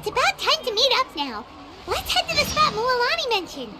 It's about time to meet up now. Let's head to the spot Mualani mentioned.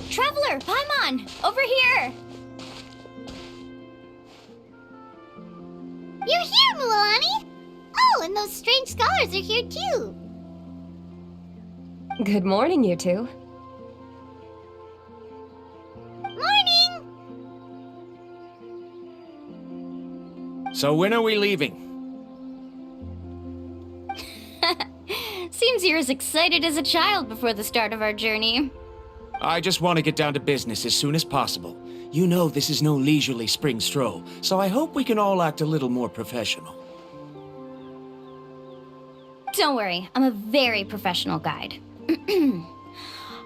Traveler, Paimon! Over here! You're here, Mualani! Oh, and those strange scholars are here too. Good morning, you two. Morning! So when are we leaving? Seems you're as excited as a child before the start of our journey. I just want to get down to business as soon as possible. You know this is no leisurely spring stroll, so I hope we can all act a little more professional. Don't worry, I'm a very professional guide.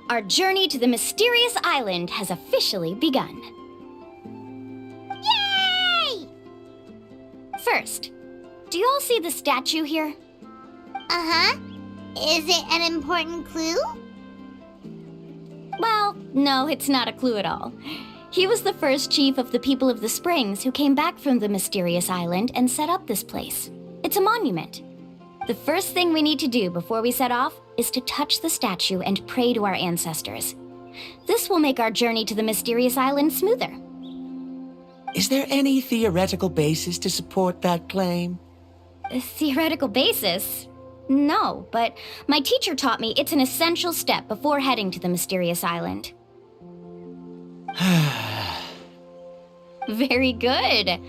Our journey to the mysterious island has officially begun. Yay! First, do you all see the statue here? Uh-huh. Is it an important clue? Well, no, it's not a clue at all. He was the first chief of the people of the Springs who came back from the mysterious island and set up this place. It's a monument. The first thing we need to do before we set off is to touch the statue and pray to our ancestors. This will make our journey to the mysterious island smoother. Is there any theoretical basis to support that claim? A theoretical basis? No, but my teacher taught me it's an essential step before heading to the mysterious island. Very good.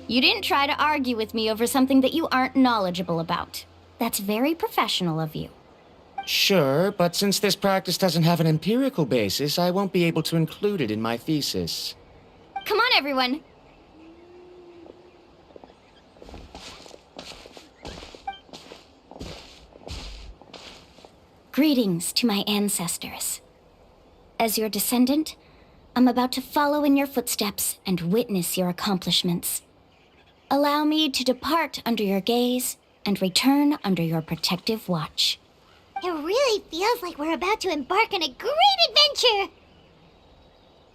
You didn't try to argue with me over something that you aren't knowledgeable about. That's very professional of you. Sure, but since this practice doesn't have an empirical basis, I won't be able to include it in my thesis. Come on, everyone. Greetings to my ancestors. As your descendant, I'm about to follow in your footsteps and witness your accomplishments. Allow me to depart under your gaze and return under your protective watch. It really feels like we're about to embark on a great adventure!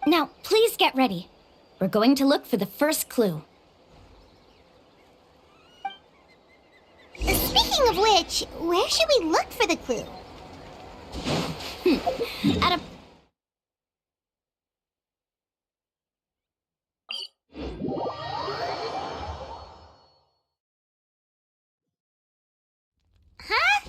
Now, please get ready. We're going to look for the first clue. Speaking of which, where should we look for the clue? At a... Huh?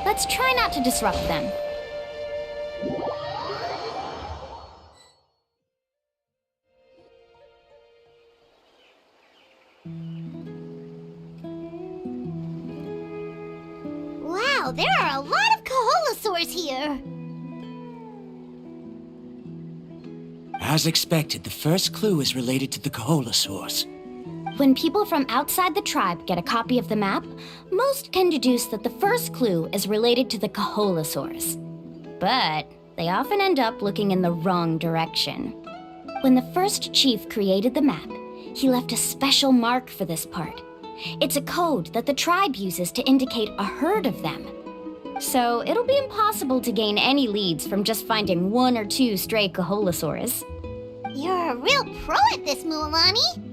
Let's try not to disrupt them. Wow, there are a lot of Koholasaurs here! As expected, the first clue is related to the Koholasaurs. When people from outside the tribe get a copy of the map, most can deduce that the first clue is related to the Koholasaurs. But they often end up looking in the wrong direction. When the first chief created the map, he left a special mark for this part. It's a code that the tribe uses to indicate a herd of them. So it'll be impossible to gain any leads from just finding one or two stray Koholasaurs. You're a real pro at this, Mualani!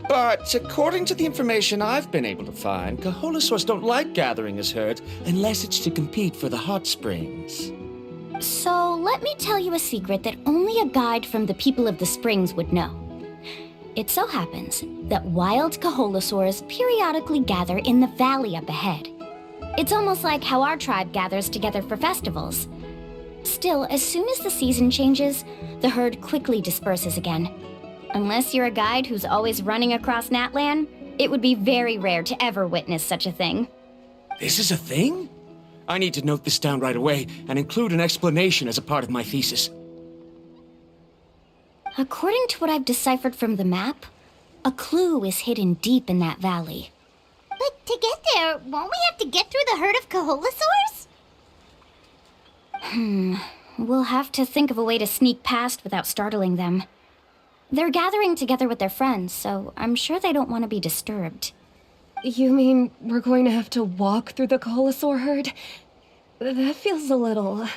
But according to the information I've been able to find, Koholasaurs don't like gathering as herds unless it's to compete for the hot springs. So let me tell you a secret that only a guide from the people of the springs would know. It so happens that wild Koholasaurs periodically gather in the valley up ahead. It's almost like how our tribe gathers together for festivals. Still, as soon as the season changes, the herd quickly disperses again. Unless you're a guide who's always running across Natlan, it would be very rare to ever witness such a thing. This is a thing? I need to note this down right away and include an explanation as a part of my thesis. According to what I've deciphered from the map, a clue is hidden deep in that valley. But to get there, won't we have to get through the herd of Koholasaurs? We'll have to think of a way to sneak past without startling them. They're gathering together with their friends, so I'm sure they don't want to be disturbed. You mean we're going to have to walk through the Koholasaur herd? That feels a little...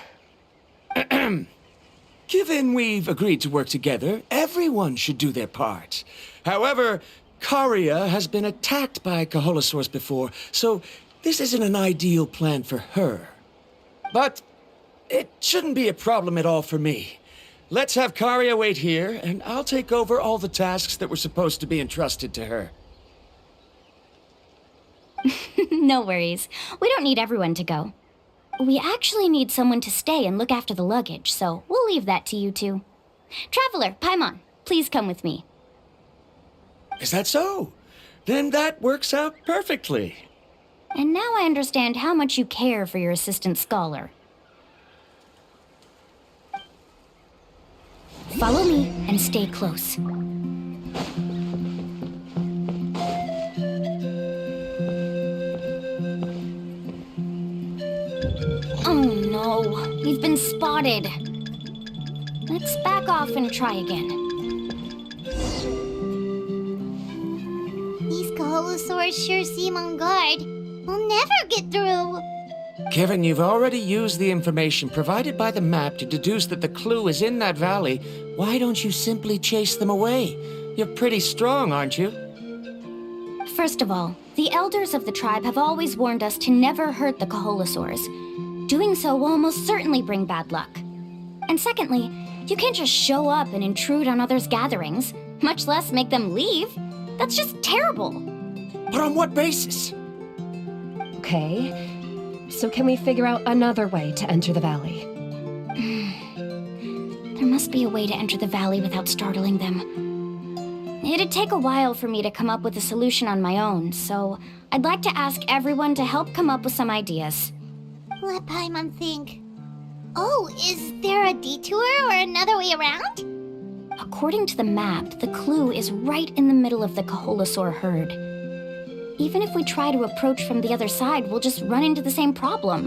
Given we've agreed to work together, everyone should do their part. However, Karia has been attacked by Koholasaurs before, so this isn't an ideal plan for her. But it shouldn't be a problem at all for me. Let's have Karia wait here, and I'll take over all the tasks that were supposed to be entrusted to her. No worries. We don't need everyone to go. We actually need someone to stay and look after the luggage, so we'll leave that to you two. Traveler, Paimon, please come with me. Is that so? Then that works out perfectly. And now I understand how much you care for your assistant scholar. Follow me and stay close. Oh no, we've been spotted. Let's back off and try again. These Koholasaurs sure seem on guard. We'll never get through. Given you've already used the information provided by the map to deduce that the clue is in that valley, why don't you simply chase them away? You're pretty strong, aren't you? First of all, the elders of the tribe have always warned us to never hurt the Koholasaurs. Doing so will almost certainly bring bad luck. And secondly, you can't just show up and intrude on others' gatherings, much less make them leave. That's just terrible. But on what basis? Okay. So can we figure out another way to enter the valley? There must be a way to enter the valley without startling them. It'd take a while for me to come up with a solution on my own, so I'd like to ask everyone to help come up with some ideas. Let Paimon think. Oh, is there a detour or another way around? According to the map, the clue is right in the middle of the Koholasaur herd. Even if we try to approach from the other side, we'll just run into the same problem.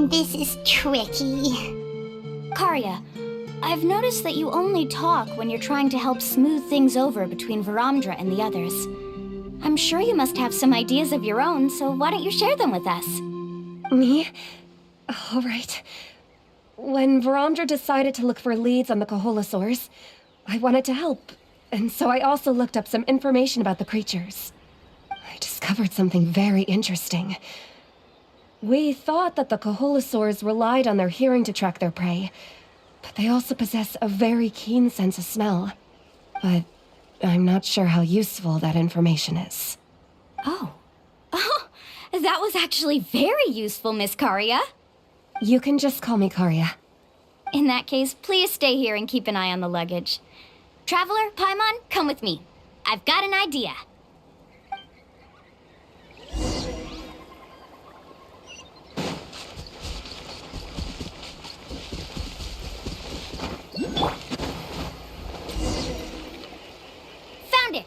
This is tricky. Karia, I've noticed that you only talk when you're trying to help smooth things over between Varamdra and the others. I'm sure you must have some ideas of your own, so why don't you share them with us? Me? All right. When Varamdra decided to look for leads on the Koholasaurs, I wanted to help, and so I also looked up some information about the creatures. I discovered something very interesting. We thought that the Koholasaurs relied on their hearing to track their prey, but they also possess a very keen sense of smell. But I'm not sure how useful that information is. Oh, that was actually very useful, Miss Karia. You can just call me Karia. In that case, please stay here and keep an eye on the luggage. Traveler, Paimon, come with me. I've got an idea. Found it!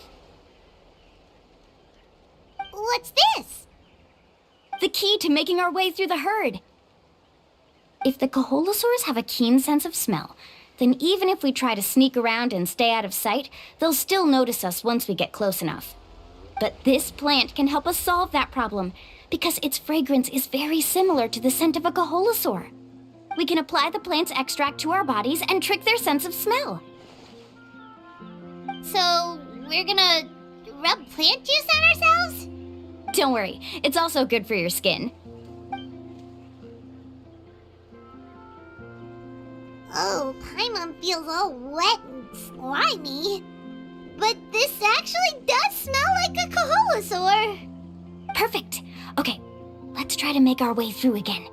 What's this? The key to making our way through the herd. If the Koholasaurs have a keen sense of smell, then even if we try to sneak around and stay out of sight, they'll still notice us once we get close enough. But this plant can help us solve that problem, because its fragrance is very similar to the scent of a Koholasaur. We can apply the plant's extract to our bodies and trick their sense of smell. So, we're gonna rub plant juice on ourselves? Don't worry, it's also good for your skin. Oh, Paimon feels all wet and slimy. But this actually does smell like a Koholasaur. Perfect. Okay, let's try to make our way through again.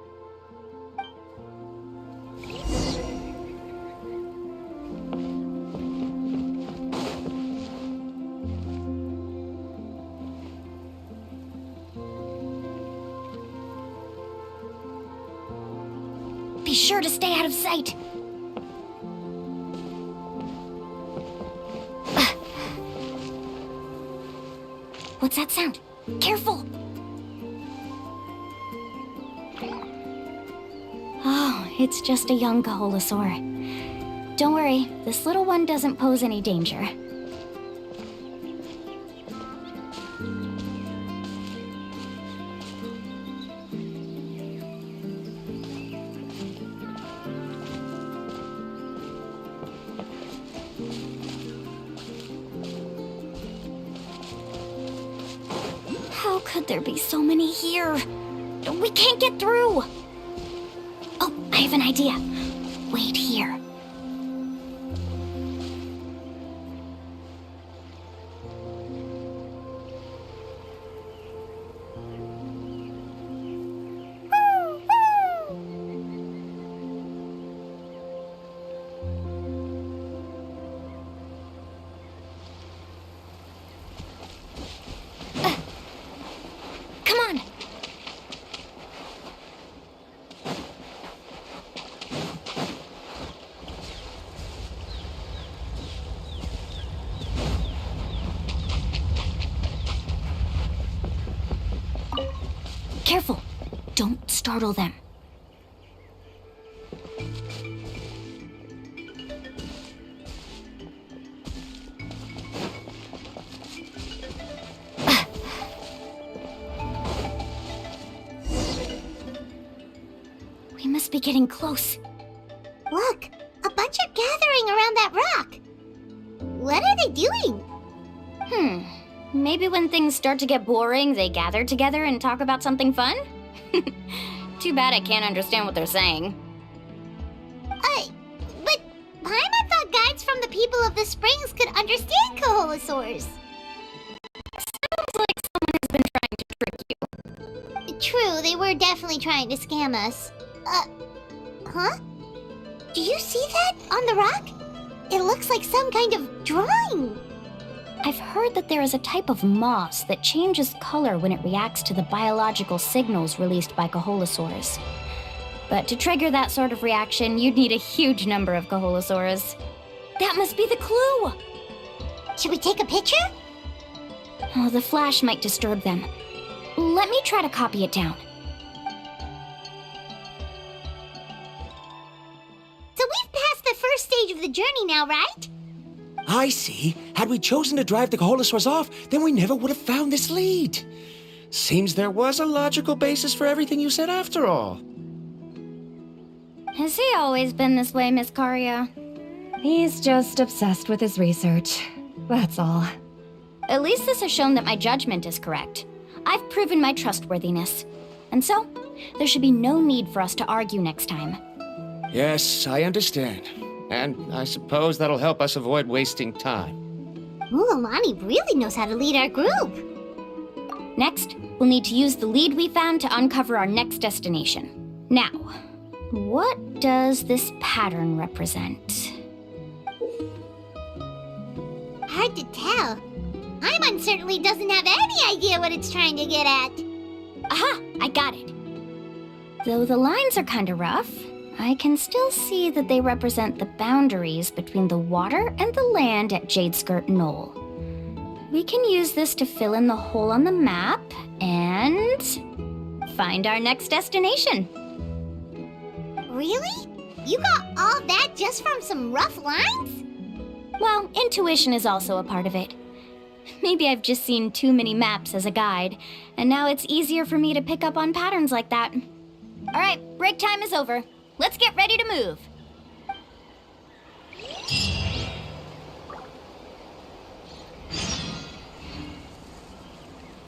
Be sure to stay out of sight. What's that sound? Careful! Oh, it's just a young Koholasaur. Don't worry, this little one doesn't pose any danger. How could there be so many here? We can't get through! Oh, I have an idea. Wait here. Come on! Careful! Don't startle them. We must be getting close. Look, a bunch are gathering around that rock. What are they doing? Maybe when things start to get boring, they gather together and talk about something fun? Too bad I can't understand what they're saying. But Paimon thought guides from the people of the springs could understand Koholasaurs. Sounds like someone has been trying to trick you. True, they were definitely trying to scam us. Huh? Do you see that on the rock? It looks like some kind of drawing. I've heard that there is a type of moss that changes color when it reacts to the biological signals released by Koholasaurs. But to trigger that sort of reaction, you'd need a huge number of Koholasaurs. That must be the clue! Should we take a picture? Oh, the flash might disturb them. Let me try to copy it down. So we've passed the first stage of the journey now, right? I see. Had we chosen to drive the Koholasaurs off, then we never would have found this lead. Seems there was a logical basis for everything you said after all. Has he always been this way, Miss Karia? He's just obsessed with his research. That's all. At least this has shown that my judgment is correct. I've proven my trustworthiness. And so, there should be no need for us to argue next time. Yes, I understand. And I suppose that'll help us avoid wasting time. Alani really knows how to lead our group. Next, we'll need to use the lead we found to uncover our next destination. Now, what does this pattern represent? Hard to tell. Paimon certainly doesn't have any idea what it's trying to get at. Aha! I got it. Though the lines are kinda rough, I can still see that they represent the boundaries between the water and the land at Jadeskirt Knoll. We can use this to fill in the hole on the map and find our next destination. Really? You got all that just from some rough lines? Well, intuition is also a part of it. Maybe I've just seen too many maps as a guide, and now it's easier for me to pick up on patterns like that. All right, break time is over. Let's get ready to move.